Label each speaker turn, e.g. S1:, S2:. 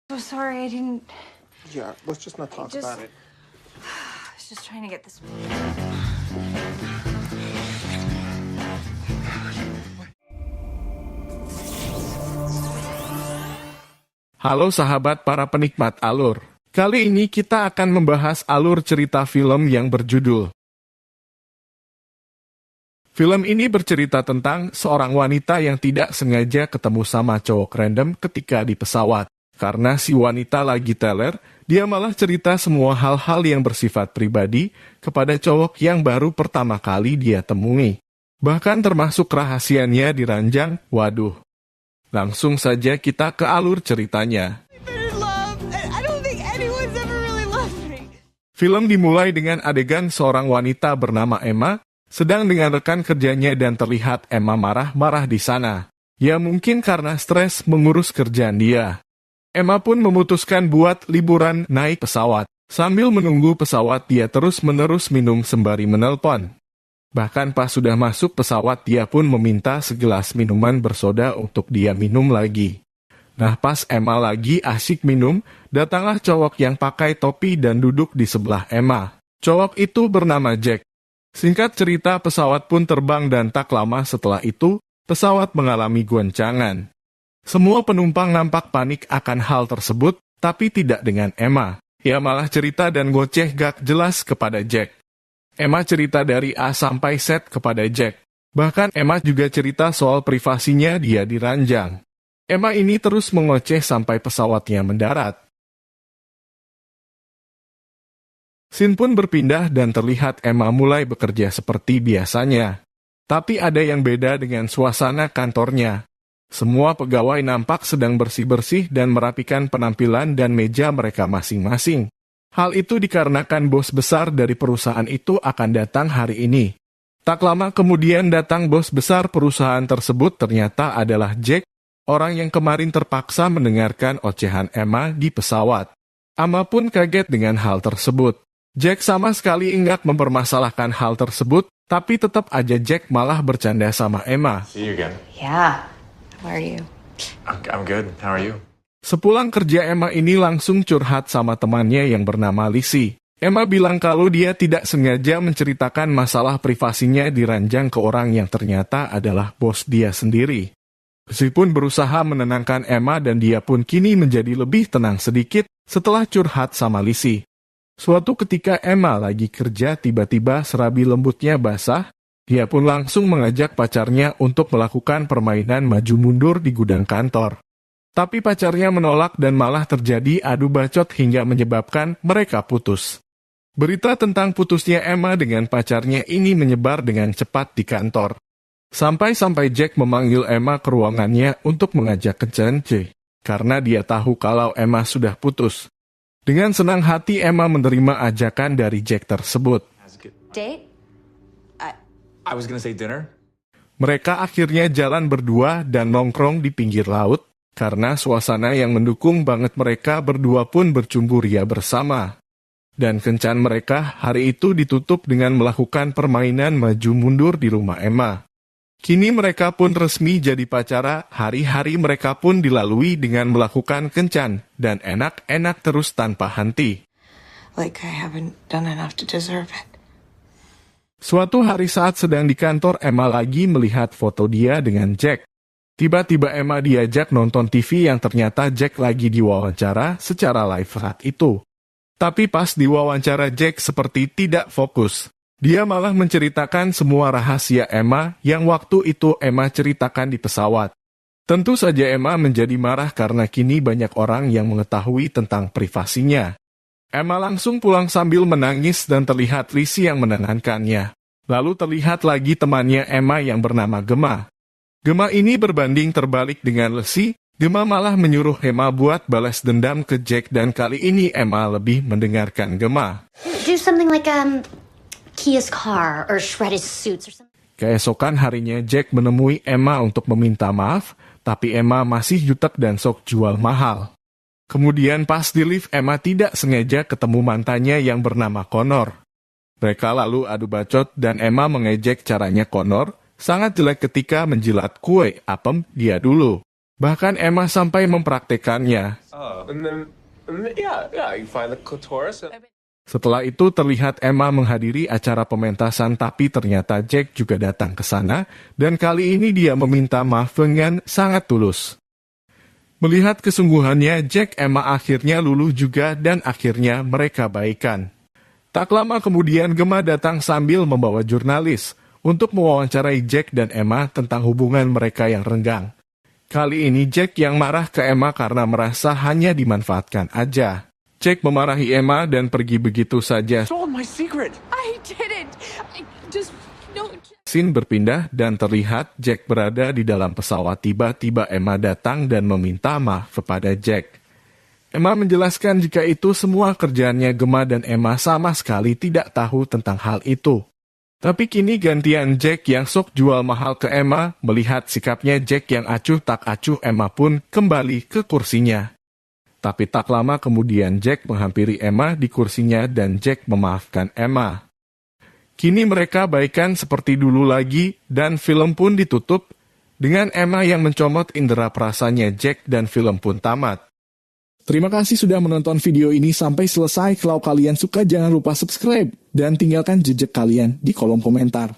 S1: So sorry, I didn't.
S2: Yeah, let's just not talk about it.
S1: I was just trying to get this.
S3: Halo sahabat para penikmat alur. Kali ini kita akan membahas alur cerita film yang berjudul. Film ini bercerita tentang seorang wanita yang tidak sengaja ketemu sama cowok random ketika di pesawat. Karena si wanita lagi teler, dia malah cerita semua hal-hal yang bersifat pribadi kepada cowok yang baru pertama kali dia temui. Bahkan termasuk rahasianya diranjang, waduh. Langsung saja kita ke alur ceritanya. Film dimulai dengan adegan seorang wanita bernama Emma sedang dengan rekan kerjanya dan terlihat Emma marah-marah di sana. Ya mungkin karena stres mengurus kerjaan dia. Emma pun memutuskan buat liburan naik pesawat. Sambil menunggu pesawat dia terus-menerus minum sembari menelpon. Bahkan pas sudah masuk pesawat dia pun meminta segelas minuman bersoda untuk dia minum lagi. Nah pas Emma lagi asyik minum, datanglah cowok yang pakai topi dan duduk di sebelah Emma. Cowok itu bernama Jack. Singkat cerita pesawat pun terbang dan tak lama setelah itu, pesawat mengalami goncangan. Semua penumpang nampak panik akan hal tersebut, tapi tidak dengan Emma. Ia malah cerita dan goceh gak jelas kepada Jack. Emma cerita dari A sampai Z kepada Jack. Bahkan Emma juga cerita soal privasinya dia diranjang. Emma ini terus mengoceh sampai pesawatnya mendarat. Scene pun berpindah dan terlihat Emma mulai bekerja seperti biasanya. Tapi ada yang beda dengan suasana kantornya. Semua pegawai nampak sedang bersih-bersih dan merapikan penampilan dan meja mereka masing-masing. Hal itu dikarenakan bos besar dari perusahaan itu akan datang hari ini. Tak lama kemudian datang bos besar perusahaan tersebut ternyata adalah Jack, orang yang kemarin terpaksa mendengarkan ocehan Emma di pesawat. Emma pun kaget dengan hal tersebut. Jack sama sekali enggak mempermasalahkan hal tersebut, tapi tetap aja Jack malah bercanda sama Emma.
S4: See you again.
S1: Yeah. How are you?
S4: I'm good. How are you?
S3: Sepulang kerja Emma ini langsung curhat sama temannya yang bernama Lizzie. Emma bilang kalau dia tidak sengaja menceritakan masalah privasinya diranjang ke orang yang ternyata adalah bos dia sendiri. Lizzie pun berusaha menenangkan Emma dan dia pun kini menjadi lebih tenang sedikit setelah curhat sama Lizzie. Suatu ketika Emma lagi kerja tiba-tiba serabi lembutnya basah, dia pun langsung mengajak pacarnya untuk melakukan permainan maju mundur di gudang kantor. Tapi pacarnya menolak dan malah terjadi adu bacot hingga menyebabkan mereka putus. Berita tentang putusnya Emma dengan pacarnya ini menyebar dengan cepat di kantor. Sampai-sampai Jack memanggil Emma ke ruangannya untuk mengajak kencan karena dia tahu kalau Emma sudah putus. Dengan senang hati Emma menerima ajakan dari Jack tersebut.
S1: Date?
S4: I was gonna say dinner.
S3: Mereka akhirnya jalan berdua dan nongkrong di pinggir laut. Karena suasana yang mendukung banget mereka berdua pun bercumbu ria bersama. Dan kencan mereka hari itu ditutup dengan melakukan permainan maju mundur di rumah Emma. Kini mereka pun resmi jadi pacara, hari-hari mereka pun dilalui dengan melakukan kencan dan enak-enak terus tanpa henti.
S1: Like I haven't done enough to deserve it.
S3: Suatu hari saat sedang di kantor, Emma lagi melihat foto dia dengan Jack. Tiba-tiba Emma diajak nonton TV yang ternyata Jack lagi diwawancara secara live saat itu. Tapi pas diwawancara Jack seperti tidak fokus. Dia malah menceritakan semua rahasia Emma yang waktu itu Emma ceritakan di pesawat. Tentu saja Emma menjadi marah karena kini banyak orang yang mengetahui tentang privasinya. Emma langsung pulang sambil menangis dan terlihat Lizzie yang menenangkannya. Lalu terlihat lagi temannya Emma yang bernama Gemma. Gemma ini berbanding terbalik dengan Lizzie. Gemma malah menyuruh Emma buat balas dendam ke Jack dan kali ini Emma lebih mendengarkan Gemma.
S5: Do something like Kia's car or shredded suits or something.
S3: Keesokan harinya Jack menemui Emma untuk meminta maaf, tapi Emma masih jutek dan sok jual mahal. Kemudian pas di lift Emma tidak sengaja ketemu mantannya yang bernama Connor. Mereka lalu adu bacot dan Emma mengejek caranya Connor sangat jelek ketika menjilat kue apem dia dulu. Bahkan Emma sampai mempraktekannya.
S2: And then yeah, you find the clitoris.
S3: Setelah itu terlihat Emma menghadiri acara pementasan, tapi ternyata Jack juga datang ke sana, dan kali ini dia meminta maaf dengan sangat tulus. Melihat kesungguhannya, Jack Emma akhirnya luluh juga dan akhirnya mereka baikan. Tak lama kemudian Gemma datang sambil membawa jurnalis untuk mewawancarai Jack dan Emma tentang hubungan mereka yang renggang. Kali ini Jack yang marah ke Emma karena merasa hanya dimanfaatkan aja. Jack memarahi Emma dan pergi begitu saja.
S4: Stole my secret.
S6: I didn't. I just no.
S3: Scene berpindah dan terlihat Jack berada di dalam pesawat. Tiba-tiba Emma datang dan meminta maaf kepada Jack. Emma menjelaskan jika itu semua kerjaannya Gemma dan Emma sama sekali tidak tahu tentang hal itu. Tapi kini gantian Jack yang sok jual mahal ke Emma. Melihat sikapnya Jack yang acuh tak acuh, Emma pun kembali ke kursinya. Tapi tak lama kemudian Jack menghampiri Emma di kursinya dan Jack memaafkan Emma. Kini mereka baikan seperti dulu lagi dan film pun ditutup dengan Emma yang mencomot indera perasanya Jack dan film pun tamat. Terima kasih sudah menonton video ini sampai selesai. Kalau kalian suka jangan lupa subscribe dan tinggalkan jejak kalian di kolom komentar.